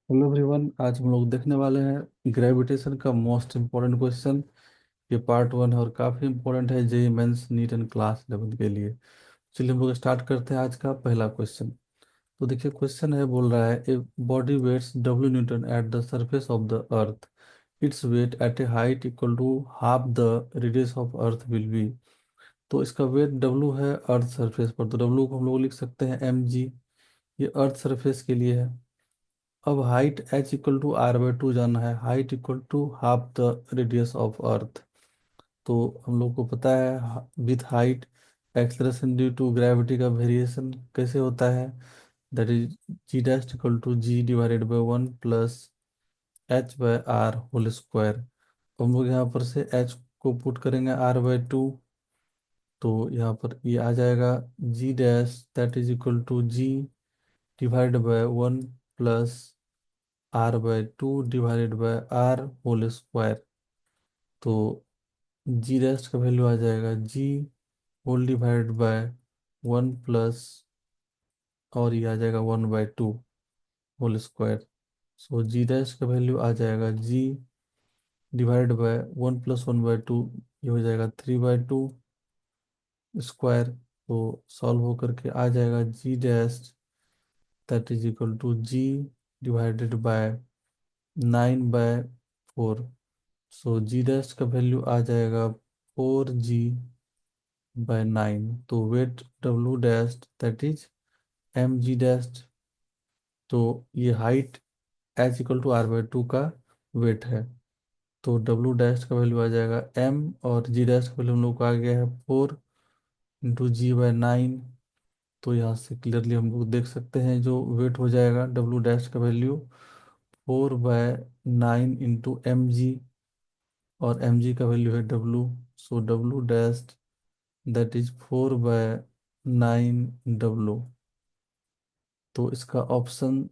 Hello everyone, आज हम लोग देखने वाले हैं ग्रेविटेशन का मोस्ट इम्पोर्टेंट क्वेश्चन। ये पार्ट वन है और काफ़ी इम्पोर्टेंट है JEE Mains NEET and class 11 के लिए। चलिए हम लोग स्टार्ट करते हैं आज का पहला क्वेश्चन। तो देखिए क्वेश्चन है, बोल रहा है a body weighs W newton at the surface of the earth. Its weight at a height equal to half the radius of earth will be. तो इसका वेट डब्ल्यू है अर्थ सरफेस पर, तो डब्ल्यू को हम लोग लिख सकते हैं mg। ये अर्थ सरफेस के लिए है। अब height h equal to r/2 जाना है, height equal to half the radius of earth. तो हम लोग को पता है with height acceleration due to gravity का वेरिएशन कैसे होता है, that is g dash equal to ji divided by 1 plus h/r whole square. हम लोग यहाँ पर से h को पुट करेंगे r/2। तो यहाँ पर ये आ जाएगा G dash that is equal to ji divided by 1 plus r/2 divided by R whole square. तो जी रेस्ट का वैल्यू आ जाएगा G whole divided by 1 plus, और ये आ जाएगा 1/2 whole square. So G rest का वैल्यू आ जाएगा जी डिवाइडेड बाय 1 + 1/2, ये हो जाएगा 3/2 स्क्वायर। तो सॉल्व होकर के आ जाएगा G dash that is equal to ji divided by 9/4। So G dash का वैल्यू आ जाएगा 4g/9। तो weight W dash that is mg dash. तो ये हाइट h = r/2 का वेट है। तो डब्ल्यू डैश का वैल्यू आ जाएगा m, और जी डैश का वैल्यू हम लोग को आ गया है 4 × g/9। तो यहाँ से क्लियरली हम लोग देख सकते हैं जो वेट हो जाएगा डब्ल्यू डैश का वैल्यू 4/9 × mg, और mg का वैल्यू है w। So W dash that is 4/9 w। तो इसका ऑप्शन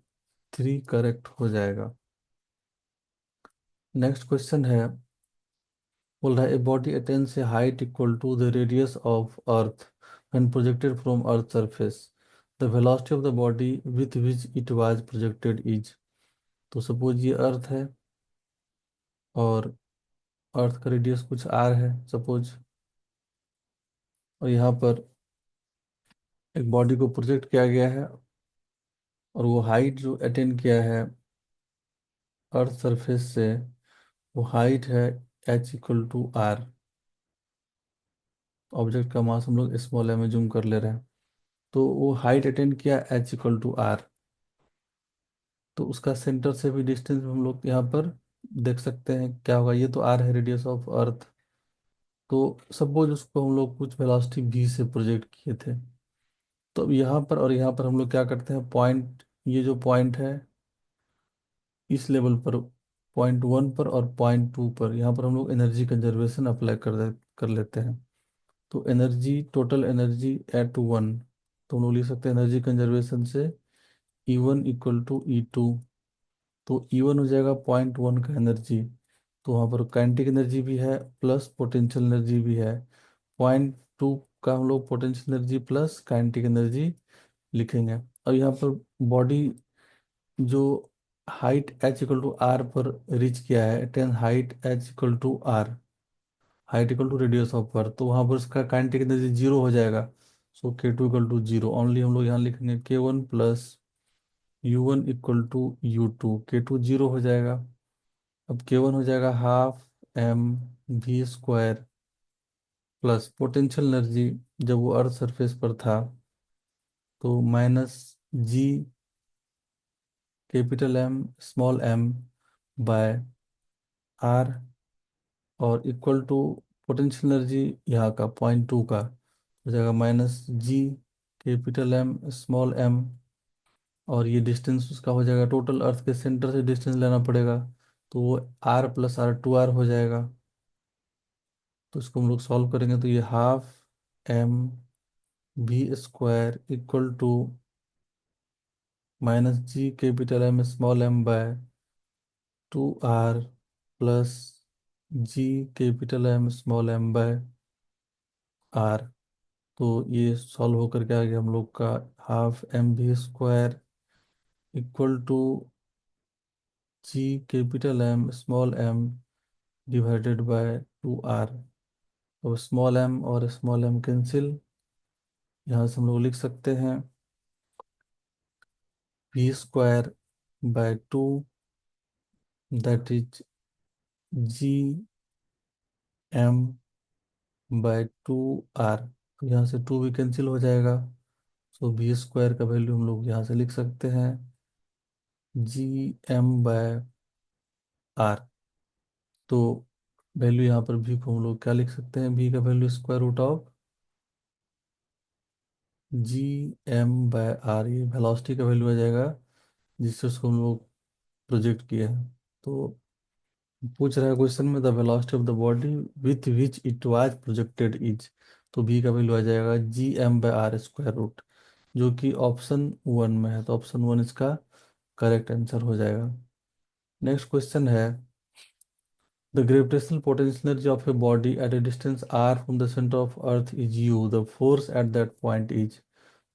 3 करेक्ट हो जाएगा। नेक्स्ट क्वेश्चन है, बोल रहा है a body attains a height equal to the radius of earth when projected from earth surface. The velocity of the body with which it was projected is. तो suppose ये earth है और अर्थ का radius कुछ r है suppose, और यहाँ पर एक बॉडी को प्रोजेक्ट किया गया है, और वो हाइट जो अटेन किया है अर्थ सरफेस से, वो हाइट है h = r। ऑब्जेक्ट का मास हम लोग स्मॉल m में जूम कर ले रहे हैं। तो वो हाइट अटेन किया h = r। तो उसका सेंटर से भी डिस्टेंस हम लोग यहाँ पर देख सकते हैं क्या होगा। ये तो r है रेडियस ऑफ अर्थ। तो सपोज उसको हम लोग कुछ वेलोसिटी v से प्रोजेक्ट किए थे। तो अब यहाँ पर और यहाँ पर हम लोग क्या करते हैं, पॉइंट, ये जो पॉइंट है इस लेवल पर, पॉइंट 1 पर और पॉइंट 2 पर, यहाँ पर हम लोग एनर्जी कंजर्वेशन अप्लाई कर लेते हैं। तो एनर्जी, टोटल एनर्जी एट 1, तो हम लोग लिख सकते हैं एनर्जी कंजर्वेशन से E1 = E2। तो E1 हो जाएगा पॉइंट 1 का एनर्जी। तो वहाँ पर काइनेटिक एनर्जी भी है प्लस पोटेंशियल एनर्जी भी है। पॉइंट 2 का हम लोग potential energy plus kinetic energy लिखेंगे। और यहाँ पर बॉडी जो हाइट h = r पर रीच किया है, then height h = r, height equal to radius of earth, तो वहाँ पर उसका काइनेटिक एनर्जी 0 हो जाएगा। So k2 = 0 only. हम लोग यहाँ लिखेंगे k1 plus U1 = U2। k2 0 हो जाएगा। अब k1 हो जाएगा half mv² plus potential energy जब वो अर्थ सरफेस पर था, तो -g capital M small m by r, और इक्वल टू पोटेंशियल एनर्जी यहाँ का पॉइंट 2 का हो जाएगा -g capital M small m, और ये डिस्टेंस उसका हो जाएगा, टोटल अर्थ के सेंटर से डिस्टेंस लेना पड़ेगा। तो वो r + r 2r हो जाएगा। तो इसको हम लोग सॉल्व करेंगे तो ये half mv² equal to -g capital M small m by 2r plus g capital M small m by r। तो ये सॉल्व होकर के आ गया हम लोग का half mv² equal to G capital M small m divided by 2 r. तो small m और स्मॉल एम कैंसिल, यहाँ से हम लोग लिख सकते हैं v² bye 2, that is Gm/2R। यहाँ से 2 भी कैंसिल हो जाएगा, सो v² का वैल्यू हम लोग यहाँ से लिख सकते हैं Gm/R। तो वैल्यू यहाँ पर v को हम लोग क्या लिख सकते हैं, v का वैल्यू √ऑफ Gm/R, ये वेलोसिटी का वैल्यू आ जाएगा जिससे उसको हम लोग प्रोजेक्ट किया है। तो पूछ रहा है क्वेश्चन में the velocity of the body with which it was projected is, तो v का वैल्यू आ जाएगा Gm/R², जो कि ऑप्शन 1 में है, तो ऑप्शन 1 इसका करेक्ट आंसर हो जाएगा। नेक्स्ट क्वेश्चन है the gravitational potential energy of a body at A distance r from the centre of earth is u, the force at that point is.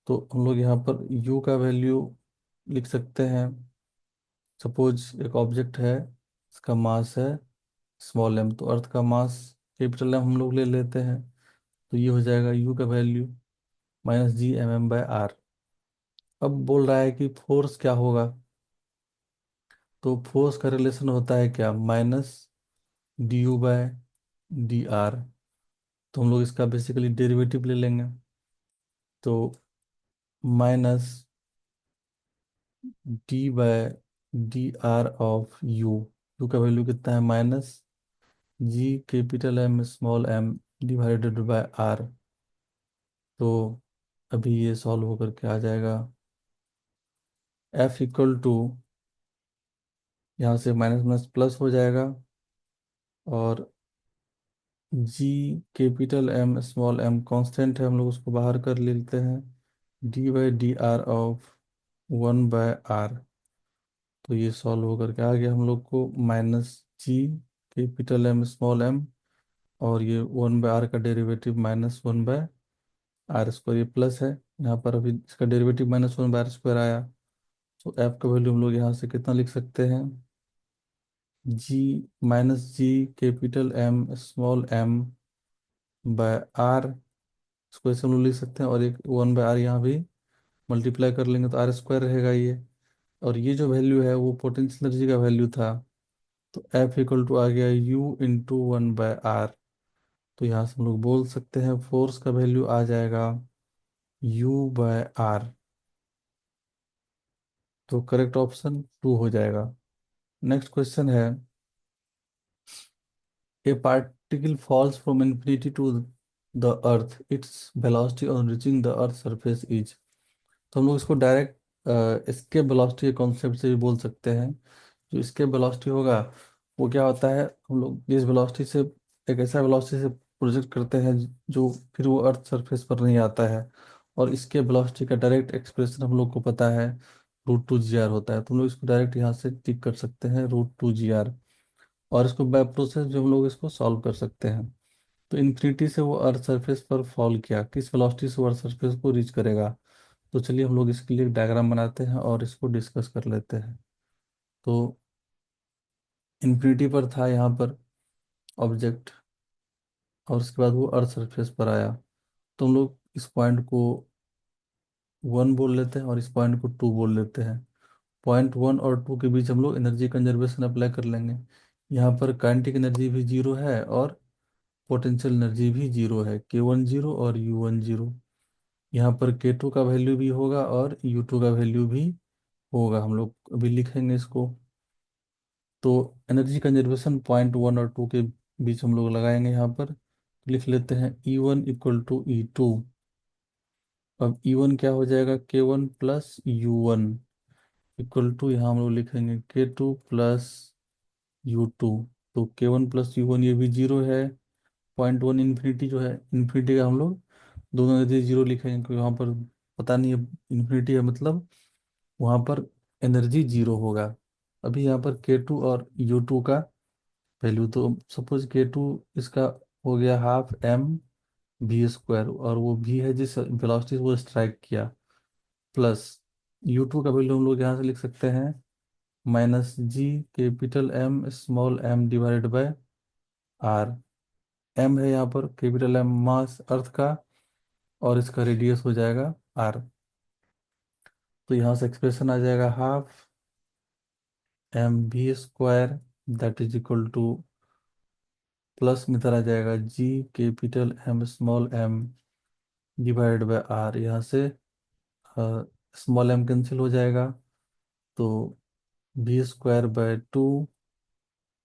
तो हम लोग यहाँ पर u का वैल्यू लिख सकते हैं। सपोज एक ऑब्जेक्ट है, इसका मास है स्मॉल एम, तो अर्थ का मास कैपिटल एम हम लोग ले लेते हैं, तो ये हो जाएगा u का वैल्यू -Gmm/R। अब बोल रहा है कि फोर्स क्या होगा, तो फोर्स का रिलेशन होता है क्या, -du/dr। तो हम लोग इसका बेसिकली डेरिवेटिव ले लेंगे, तो -d/dr ऑफ u का वैल्यू कितना है, -Gm/m डिवाइडेड बाय r। तो अभी ये सॉल्व होकर के आ जाएगा F=, यहाँ से माइनस माइनस प्लस हो जाएगा, और Gm कांस्टेंट है, हम लोग उसको बाहर कर लेते हैं, d/dr ऑफ 1/r। तो ये सॉल्व होकर के आ गया हम लोग को -Gm, और ये 1/r का डेरिवेटिव -1/r², ये प्लस है, यहाँ पर अभी इसका डेरिवेटिव -1/r² आया। तो f का वैल्यू हम लोग यहाँ से कितना लिख सकते हैं, G-M/m इसको ऐसे हम लोग लिख सकते हैं, और एक 1/r यहाँ भी मल्टीप्लाई कर लेंगे तो r² रहेगा ये। और ये जो वैल्यू है वो पोटेंशियल एनर्जी का वैल्यू था, तो F= आ गया u×1/r। तो यहाँ से हम लोग बोल सकते हैं फोर्स का वैल्यू आ जाएगा u/r। तो करेक्ट ऑप्शन 2 हो जाएगा। नेक्स्ट क्वेश्चन है a particle falls from infinity to the earth, its velocity on reaching the earth surface is. तो हम लोग इसको डायरेक्ट इसके वेलोसिटी के कॉन्सेप्ट से भी बोल सकते हैं। जो इसके वेलोसिटी होगा वो क्या होता है, हम लोग जिस वेलोसिटी से एक ऐसा वेलोसिटी से प्रोजेक्ट करते हैं जो फिर वो अर्थ सरफेस पर नहीं आता है, और इसके वेलोसिटी का डायरेक्ट एक्सप्रेशन हम लोग को पता है √2gr होता है, तो हम लोग इसको डायरेक्ट यहाँ से टिक कर सकते हैं √2gr। और इसको बाय प्रोसेस जो हम लोग इसको सॉल्व कर सकते हैं। तो इन्फिनिटी से वो अर्थ सरफेस पर फॉल किया, किस वेलोसिटी से वो अर्थ सरफेस को रीच करेगा। तो चलिए हम लोग इसके लिए एक डायग्राम बनाते हैं और इसको डिस्कस कर लेते हैं। तो इन्फिनिटी पर था यहाँ पर ऑब्जेक्ट, और उसके बाद वो अर्थ सरफेस पर आया, तो हम लोग इस पॉइंट को 1 बोल लेते हैं और इस पॉइंट को 2 बोल लेते हैं। पॉइंट 1 और 2 के बीच हम लोग एनर्जी कंजर्वेशन अप्लाई कर लेंगे। यहाँ पर काइनेटिक एनर्जी भी जीरो है और पोटेंशियल एनर्जी भी जीरो है, K1 जीरो और U1 जीरो। यहाँ पर K2 का वैल्यू भी होगा और U2 का वैल्यू भी होगा, हम लोग अभी लिखेंगे इसको। तो एनर्जी कंजर्वेशन पॉइंट 1 और 2 के बीच हम लोग लगाएंगे, यहाँ पर लिख लेते हैं E1 = E2। अब E1 क्या हो जाएगा, K1 + U1 यहाँ हम लोग लिखेंगे K2 + U2। तो K1 + U1 ये भी जीरो है, पॉइंट 1 इन्फिनिटी जो है, इन्फिनिटी का हम लोग दोनों नतीजे जीरो लिखेंगे, क्योंकि वहाँ पर पता नहीं है इन्फिनिटी है मतलब वहाँ पर एनर्जी जीरो होगा। अभी यहाँ पर K2 और U2 का वैल्यू, तो सपोज K2 इसका हो गया ½ mv², और वो भी है जिस वेलोसिटी से वो स्ट्राइक किया, प्लस U2 का वैल्यू हम लोग यहाँ से लिख सकते हैं minus G capital M small m divided by r. M है यहाँ पर कैपिटल एम मास अर्थ का, और इसका रेडियस हो जाएगा आर। तो यहाँ से एक्सप्रेशन आ जाएगा half M V square that is equal to, plus में इधर आ जाएगा G capital M small M divide by R. यहाँ से स्मॉल एम कैंसिल हो जाएगा, तो V square by two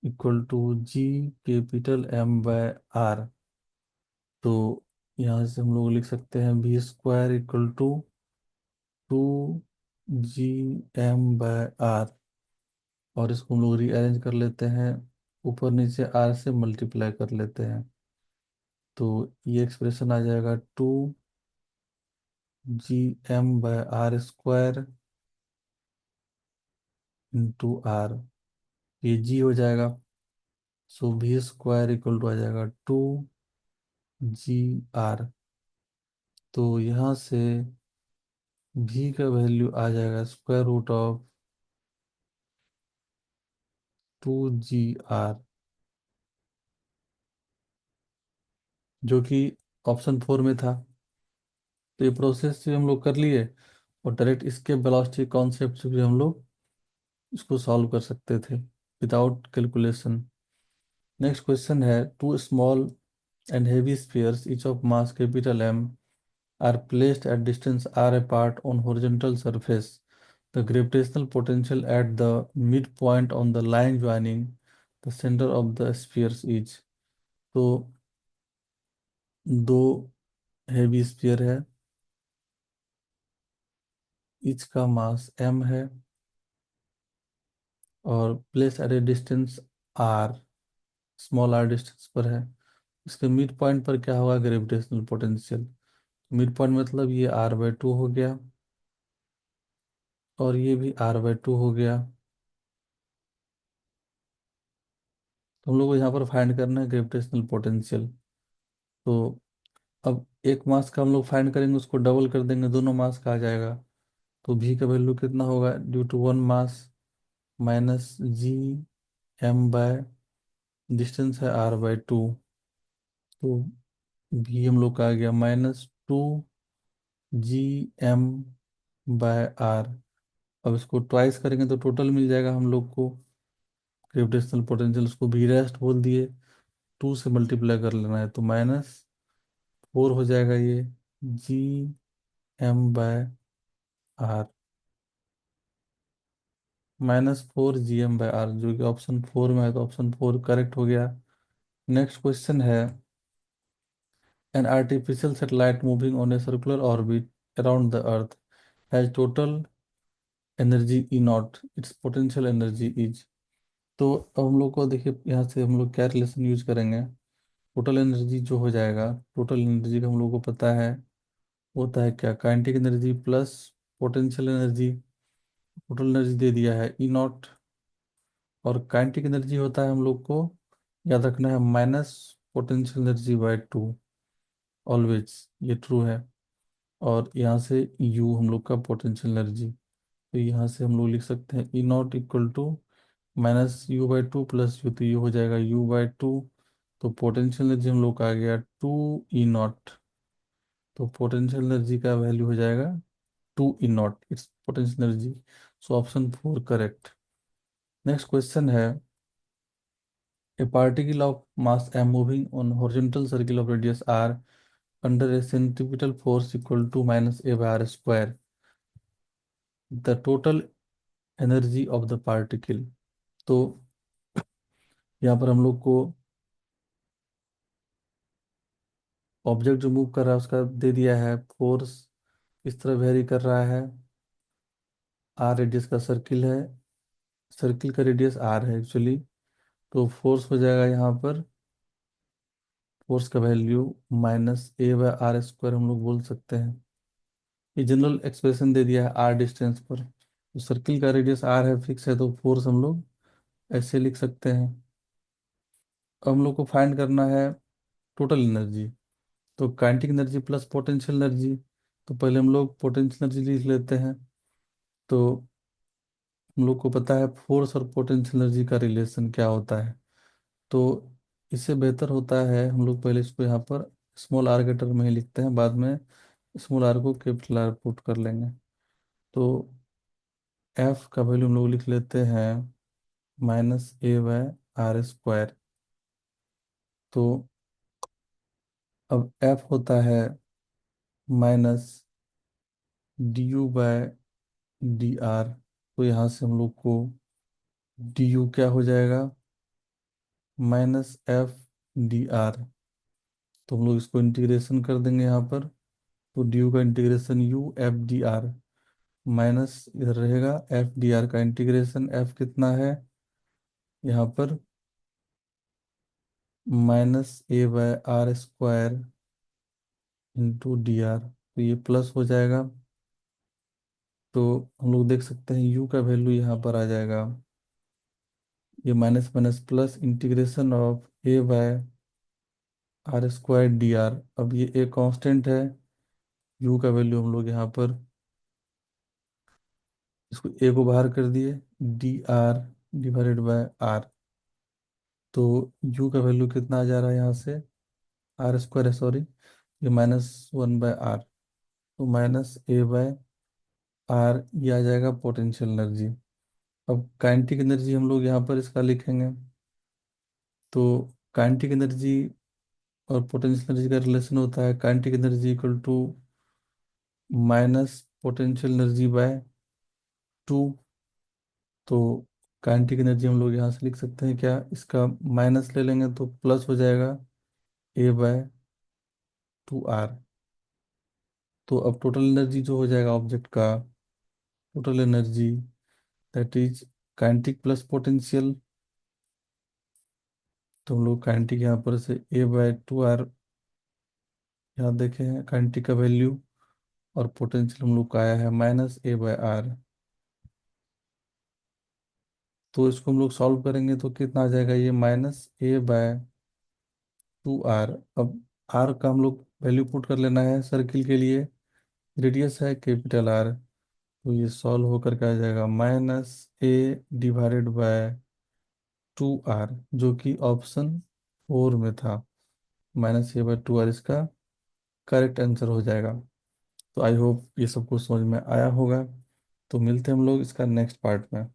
equal to G capital M by R. तो यहाँ से हम लोग लिख सकते हैं V square equal to two G M by R, और इसको हम लोग रीअरेंज कर लेते हैं, ऊपर नीचे आर से मल्टीप्लाई कर लेते हैं। तो ये एक्सप्रेशन आ जाएगा two G M by R square into R, ये जी हो जाएगा। So V square equal to आ जाएगा टू जी आर। तो यहाँ से भी का वैल्यू आ जाएगा square root of two g R, जो कि ऑप्शन 4 में था। तो ये प्रोसेस भी हम लोग कर लिए, और डायरेक्ट इसके वेलोसिटी कॉन्सेप्ट से भी हम लोग इसको सॉल्व कर सकते थे विदाउट कैलकुलेशन। नेक्स्ट क्वेश्चन है, two small and heavy spheres each of mass capital M are placed at distance r apart on horizontal surface. The gravitational potential at the midpoint on the line joining the center of the spheres is। तो दो heavy sphere है, each का मास m है, और place at A distance r, small r distance पर है। इसके mid point पर क्या होगा, ग्रेविटेशनल पोटेंशियल। मिड पॉइंट मतलब ये r/2 हो गया, और ये भी r/2 हो गया। तो हम लोग को यहाँ पर फाइंड करना है ग्रेविटेशनल पोटेंशियल। तो अब एक मास का हम लोग फाइंड करेंगे, उसको डबल कर देंगे, दोनों मास का आ जाएगा। तो भी का वैल्यू कितना होगा, due to one mass minus G M by distance है r/2। तो भी हम लोग का आ गया minus two G M by r. अब इसको ट्वाइस करेंगे तो टोटल मिल जाएगा हम लोग को ग्रेविटेशनल पोटेंशियल, उसको भी रेस्ट बोल दिए, टू से मल्टीप्लाई कर लेना है, तो माइनस 4 हो जाएगा ये जी एम बाय आर, -4 GM/R, जो कि ऑप्शन 4 में है, तो ऑप्शन 4 करेक्ट हो गया। नेक्स्ट क्वेश्चन है, an artificial satellite moving on a circular orbit around the earth has total energy E naught, its potential energy is. तो अब हम लोग को देखिए, यहाँ से हम लोग क्या रिलेशन यूज करेंगे। टोटल एनर्जी जो हो जाएगा, टोटल एनर्जी का हम लोग को पता है होता है क्या, kinetic energy plus potential energy. Total energy दे दिया है ई नॉट, और काइनेटिक एनर्जी होता है हम लोग को याद रखना है minus potential energy by two, always ये ट्रू है। और यहाँ से यू हम लोग का पोटेंशियल एनर्जी, तो यहाँ से हम लोग लिख सकते हैं E naught equal to -U/2 plus U, तो ये हो जाएगा U/2। तो पोटेंशियल एनर्जी हम लोग का आ गया टू ई नॉट। तो पोटेंशियल एनर्जी का वैल्यू हो जाएगा two E naught, its potential energy. So option 4 correct. Next question है, a particle of mass m moving on horizontal circle of radius r under a centripetal force equal to -a/r square, the total energy of the particle। तो यहाँ पर हम लोग को object जो move कर रहा है उसका दे दिया है फोर्स, इस तरह वेरी कर रहा है, आर रेडियस का सर्किल है, सर्किल का रेडियस आर है एक्चुअली। तो फोर्स हो जाएगा यहाँ पर, फोर्स का वैल्यू -a/r स्क्वायर हम लोग बोल सकते हैं। ये जनरल एक्सप्रेशन दे दिया है आर डिस्टेंस पर, तो सर्किल का रेडियस आर है, फिक्स है, तो फोर्स हम लोग ऐसे लिख सकते हैं। अब हम लोग को फाइंड करना है टोटल एनर्जी, तो kinetic energy plus potential energy. तो पहले हम लोग पोटेंशियल एनर्जी लिख लेते हैं। तो हम लोग को पता है फोर्स और पोटेंशियल एनर्जी का रिलेशन क्या होता है। तो इससे बेहतर होता है हम लोग पहले इसको यहाँ पर स्मॉल आर के टर्म में ही लिखते हैं, बाद में स्मॉल आर को कैपिटल आर पुट कर लेंगे। तो एफ का वैल्यू हम लोग लिख लेते हैं -a/r²। तो अब एफ होता है -du/dr। तो यहाँ से हम लोग को du क्या हो जाएगा, -f/dr। तो हम लोग इसको इंटीग्रेशन कर देंगे यहाँ पर। तो du का इंटीग्रेशन u/f/dr, माइनस इधर रहेगा f/dr का इंटीग्रेशन। f कितना है यहाँ पर, -a/r² × dr। तो ये प्लस हो जाएगा। तो हम लोग देख सकते हैं u का वैल्यू यहाँ पर आ जाएगा, ये minus minus plus integration of a/r²dr। अब ये एक कांस्टेंट है, u का वैल्यू हम लोग यहाँ पर इसको a को बाहर कर दिए, dr/r। तो u का वैल्यू कितना आ जा रहा है यहाँ से, r² है सॉरी, ये -1/r। तो -a/r ये आ जाएगा पोटेंशियल एनर्जी। अब काइनेटिक एनर्जी हम लोग यहाँ पर इसका लिखेंगे। तो काइनेटिक एनर्जी और पोटेंशियल एनर्जी का रिलेशन होता है kinetic energy equal to minus potential energy by 2। तो काइनेटिक एनर्जी हम लोग यहाँ से लिख सकते हैं क्या, इसका माइनस ले लेंगे तो प्लस हो जाएगा a/2r। तो अब टोटल एनर्जी जो हो जाएगा ऑब्जेक्ट का, total energy that is kinetic plus potential. तो हम लोग काइनेटिक यहाँ पर से a/2r यहाँ देखे हैं काइनेटिक का वैल्यू, और पोटेंशियल हम लोग का आया है -a/r। तो इसको हम लोग सॉल्व करेंगे तो कितना आ जाएगा, ये -a/2r। अब r का हम लोग वैल्यू पुट कर लेना है सर्किल के लिए, रेडियस है कैपिटल R। तो ये सॉल्व होकर के आ जाएगा -a/2r, जो कि ऑप्शन 4 में था। -a/2r इसका करेक्ट आंसर हो जाएगा। तो आई होप ये सब कुछ समझ में आया होगा। तो मिलते हैं हम लोग इसका नेक्स्ट पार्ट में।